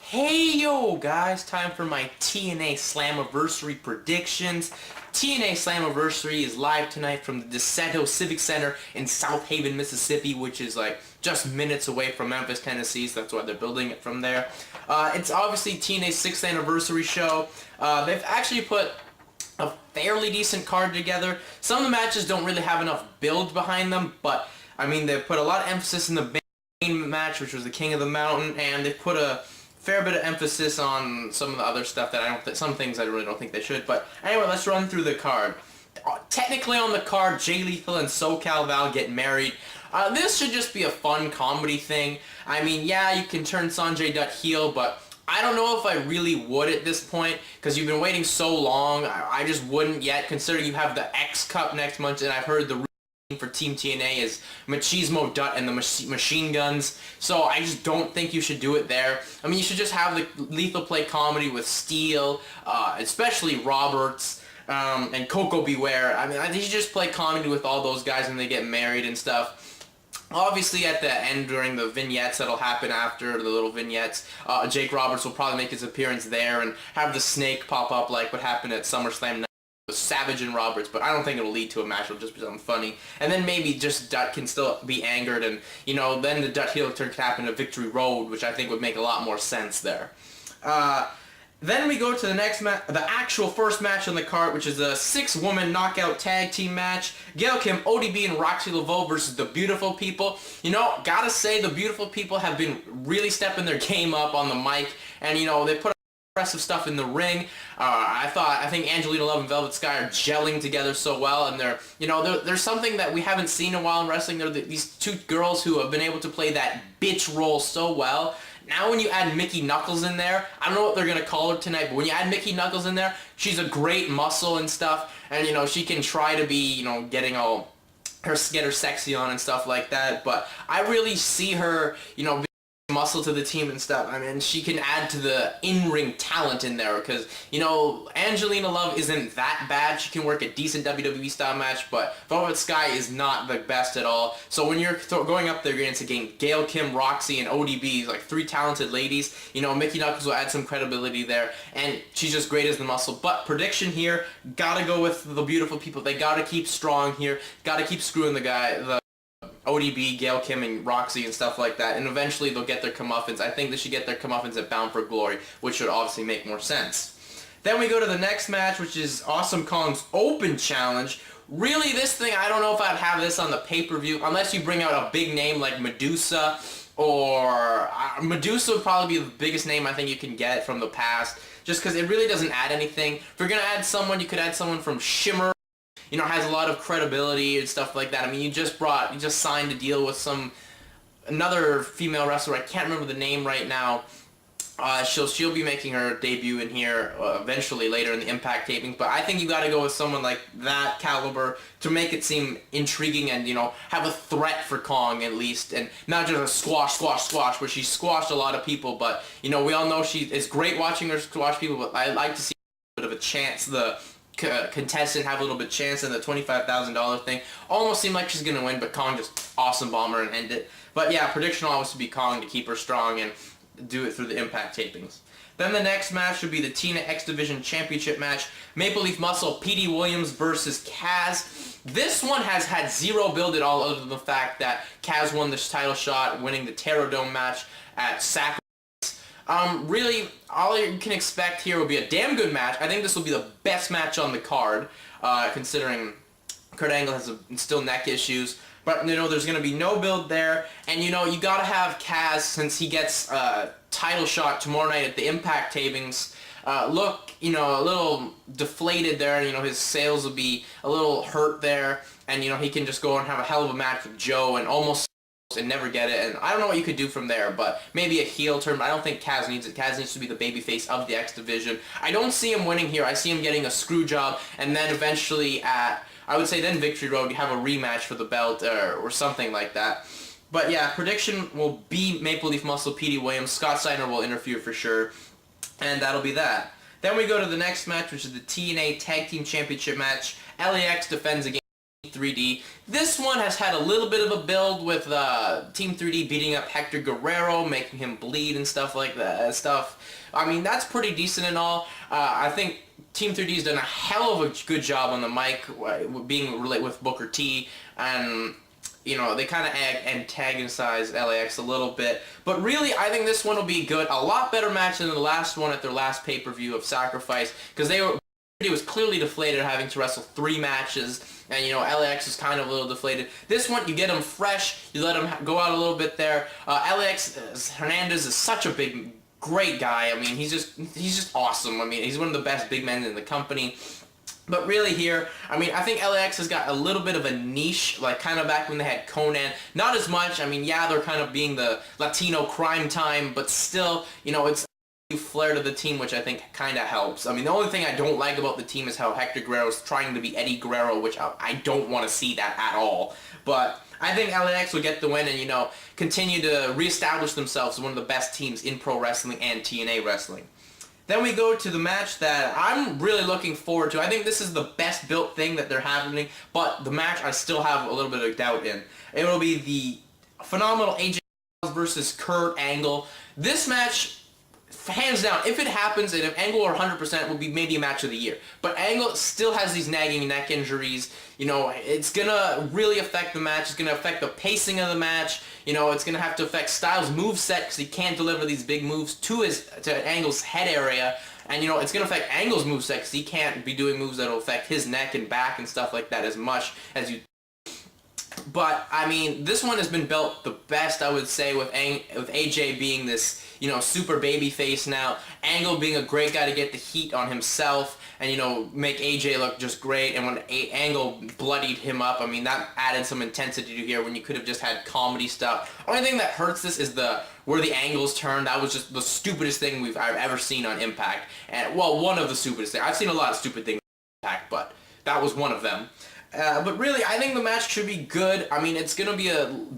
Hey yo guys, time for my TNA Slammiversary predictions. TNA Slammiversary is live tonight from the Desto Civic Center in South Haven, Mississippi, which is like just minutes away from Memphis, Tennessee, so that's why they're building it from there. It's obviously TNA's 6th anniversary show. They've actually put a fairly decent card together. Some of the matches don't really have enough build behind them, but I mean they've put a lot of emphasis in the main match, which was the King of the Mountain, and they've put a fair bit of emphasis on some of the other stuff that some things I really don't think they should. But anyway, let's run through the card. Technically on the card, Jay Lethal and SoCal Val get married. This should just be a fun comedy thing. I mean, yeah, you can turn Sanjay Dutt heel, but I don't know if I really would at this point, because you've been waiting so long. I just wouldn't yet, considering you have the X Cup next month, and I've heard the for Team TNA is Machismo Dutt and the Machine Guns, so I just don't think you should do it there. I mean, you should just have the Lethal play comedy with Steele, especially Roberts, and Koko Ware. I mean, you should just play comedy with all those guys when they get married and stuff. Obviously, at the end, during the vignettes that'll happen after the little vignettes, Jake Roberts will probably make his appearance there and have the snake pop up like what happened at SummerSlam with Savage and Roberts, but I don't think it'll lead to a match. It'll just be something funny. And then maybe just Dutt can still be angered, and, you know, then the Dutt heel turn could happen to Victory Road, which I think would make a lot more sense there. Then we go to the next match, the actual first match on the card, which is a 6-woman knockout tag team match. Gail Kim, ODB, and Roxxi Laveau versus the Beautiful People. You know, gotta say, the Beautiful People have been really stepping their game up on the mic, and, you know, they put impressive stuff in the ring. I think Angelina Love and Velvet Sky are gelling together so well, and there's something that we haven't seen in a while in wrestling. They're these two girls who have been able to play that bitch role so well. Now when you add Mickey Knuckles in there, I don't know what they're going to call her tonight, but when you add Mickey Knuckles in there, she's a great muscle and stuff, and, you know, she can try to be, you know, get her sexy on and stuff like that, but I really see her, you know, muscle to the team and stuff. I mean, she can add to the in-ring talent in there, because, you know, Angelina Love isn't that bad. She can work a decent WWE style match, but Velvet Sky is not the best at all. So when you're going up there against Gail Kim, Roxxi, and ODB, like 3 talented ladies, you know, Mickey Knuckles will add some credibility there, and she's just great as the muscle. But prediction here, gotta go with the Beautiful People. They gotta keep strong here, gotta keep screwing the ODB, Gail Kim, and Roxxi and stuff like that, and eventually they'll get their comeuppance. I think they should get their comeuppance at Bound for Glory, which should obviously make more sense. Then we go to the next match, which is Awesome Kong's Open Challenge. Really, this thing, I don't know if I'd have this on the pay-per-view, unless you bring out a big name like Medusa, or Medusa would probably be the biggest name I think you can get from the past, just because it really doesn't add anything. If you're going to add someone, you could add someone from Shimmer, you know, has a lot of credibility and stuff like that. I mean, you just signed a deal with another female wrestler. I can't remember the name right now. She'll be making her debut in here eventually later in the Impact tapings. But I think you got to go with someone like that caliber to make it seem intriguing and, you know, have a threat for Kong at least, and not just a squash, where she squashed a lot of people. But, you know, we all know it's great watching her squash people. But I like to see a bit of a chance. The contestant have a little bit chance, in the $25,000 thing. Almost seemed like she's going to win, but Kong just awesome bomb her and end it. But yeah, prediction will always be Kong to keep her strong and do it through the Impact tapings. Then the next match would be the TNA X-Division Championship match. Maple Leaf Muscle, Petey Williams versus Kaz. This one has had zero build at all, other than the fact that Kaz won this title shot, winning the Terror Dome match at Sacrifice. Really, all you can expect here will be a damn good match. I think this will be the best match on the card, considering Kurt Angle has still neck issues. But, you know, there's going to be no build there. And, you know, you got to have Kaz, since he gets a title shot tomorrow night at the Impact tapings, look, you know, a little deflated there. You know, his sales will be a little hurt there. And, you know, he can just go and have a hell of a match with Joe and almost and never get it, and I don't know what you could do from there, but maybe a heel turn, but I don't think Kaz needs it. Kaz needs to be the babyface of the X Division. I don't see him winning here. I see him getting a screw job, and then eventually I would say then Victory Road, you have a rematch for the belt, or something like that. But yeah, prediction will be Maple Leaf Muscle, Petey Williams. Scott Steiner will interfere for sure, and that'll be that. Then we go to the next match, which is the TNA Tag Team Championship match. LAX defends against 3D. This one has had a little bit of a build with Team 3D beating up Hector Guerrero, making him bleed and stuff like that. I mean, that's pretty decent and all. I think Team 3D's done a hell of a good job on the mic, being related with Booker T, and you know, they kind of antagonize LAX a little bit. But really, I think this one will be good. A lot better match than the last one at their last pay-per-view of Sacrifice, because it was clearly deflated having to wrestle 3 matches, and you know, LAX is kind of a little deflated. This one, you get him fresh, you let him go out a little bit there. LAX Hernandez is such a great guy. I mean, he's just awesome. I mean, he's one of the best big men in the company. But really here, I mean, I think LAX has got a little bit of a niche, like kind of back when they had Conan. Not as much. I mean, yeah, they're kind of being the Latino crime time, but still, you know, it's a flair to the team, which I think kind of helps. I mean, the only thing I don't like about the team is how Hector Guerrero is trying to be Eddie Guerrero, which I don't want to see that at all. But I think LAX will get the win and, you know, continue to reestablish themselves as one of the best teams in pro wrestling and TNA wrestling. Then we go to the match that I'm really looking forward to. I think this is the best built thing that they're happening, but the match I still have a little bit of doubt in. It will be the Phenomenal AJ versus Kurt Angle. This match, hands down, if it happens and if Angle are 100%, will be maybe a match of the year. But Angle still has these nagging neck injuries. You know, it's going to really affect the match. It's going to affect the pacing of the match. You know, it's going to have to affect Styles' moveset because he can't deliver these big moves to Angle's head area. And, you know, it's going to affect Angle's moveset because he can't be doing moves that will affect his neck and back and stuff like that as much as you. But, I mean, this one has been built the best, I would say, with AJ being this, you know, super baby face now. Angle being a great guy to get the heat on himself and, you know, make AJ look just great. And when Angle bloodied him up, I mean, that added some intensity to here when you could have just had comedy stuff. Only thing that hurts this is where the angles turn. That was just the stupidest thing I've ever seen on Impact. And, well, one of the stupidest things. I've seen a lot of stupid things on Impact, but that was one of them. But really, I think the match should be good. I mean, it's going to be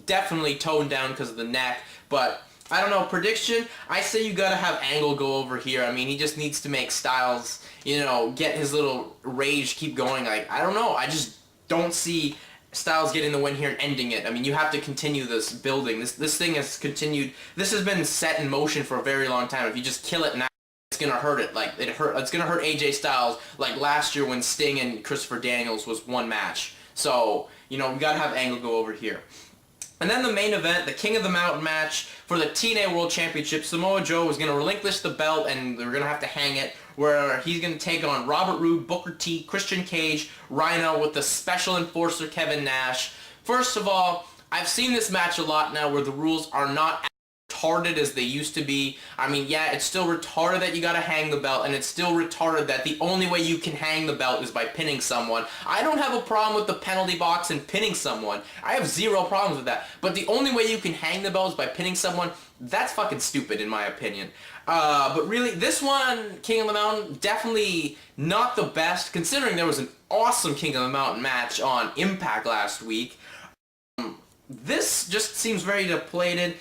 definitely toned down because of the neck, but I don't know. Prediction, I say you got to have Angle go over here. I mean, he just needs to make Styles, you know, get his little rage keep going. Like, I don't know. I just don't see Styles getting the win here and ending it. I mean, you have to continue this building. This thing has continued. This has been set in motion for a very long time. If you just kill it now, it's gonna hurt it. Like it's gonna hurt AJ Styles like last year when Sting and Christopher Daniels was one match. So, you know, we gotta have Angle go over here. And then the main event, the King of the Mountain match for the TNA World Championship. Samoa Joe is going to relinquish the belt and they're going to have to hang it, where he's going to take on Robert Roode, Booker T, Christian Cage, Rhino with the special enforcer Kevin Nash. First of all, I've seen this match a lot now where the rules are not as retarded as they used to be. I mean, yeah, it's still retarded that you gotta hang the belt, and it's still retarded that the only way you can hang the belt is by pinning someone. I don't have a problem with the penalty box and pinning someone. I have zero problems with that. But the only way you can hang the belt is by pinning someone. That's fucking stupid in my opinion. But really, this one, King of the Mountain, definitely not the best, considering there was an awesome King of the Mountain match on Impact last week. This just seems very depleted.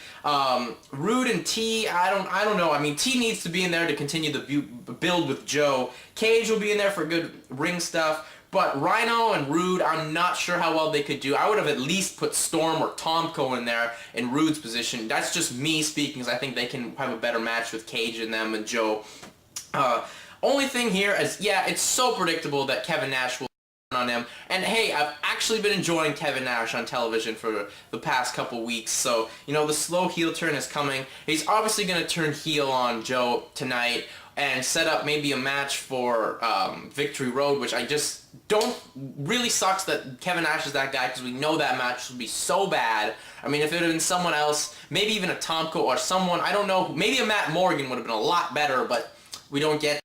Roode and T, I don't know. I mean, T needs to be in there to continue the build with Joe. Cage will be in there for good ring stuff. But Rhino and Roode, I'm not sure how well they could do. I would have at least put Storm or Tomko in there in Roode's position. That's just me speaking, because I think they can have a better match with Cage and them and Joe. Only thing here is, yeah, it's so predictable that Kevin Nash will on him. And hey, I've actually been enjoying Kevin Nash on television for the past couple weeks, so, you know, the slow heel turn is coming. He's obviously going to turn heel on Joe tonight and set up maybe a match for Victory Road, which I just don't, really sucks that Kevin Nash is that guy, because we know that match would be so bad. I mean, if it had been someone else, maybe even a Tomko or someone, I don't know, maybe a Matt Morgan would have been a lot better, but we don't get.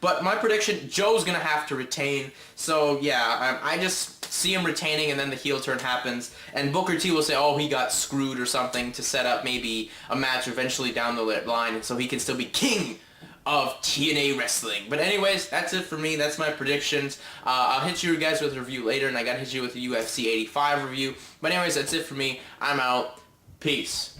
But my prediction, Joe's going to have to retain. So, yeah, I just see him retaining, and then the heel turn happens. And Booker T will say, oh, he got screwed or something, to set up maybe a match eventually down the line, so he can still be king of TNA wrestling. But anyways, that's it for me. That's my predictions. I'll hit you guys with a review later, and I got to hit you with a UFC 85 review. But anyways, that's it for me. I'm out. Peace.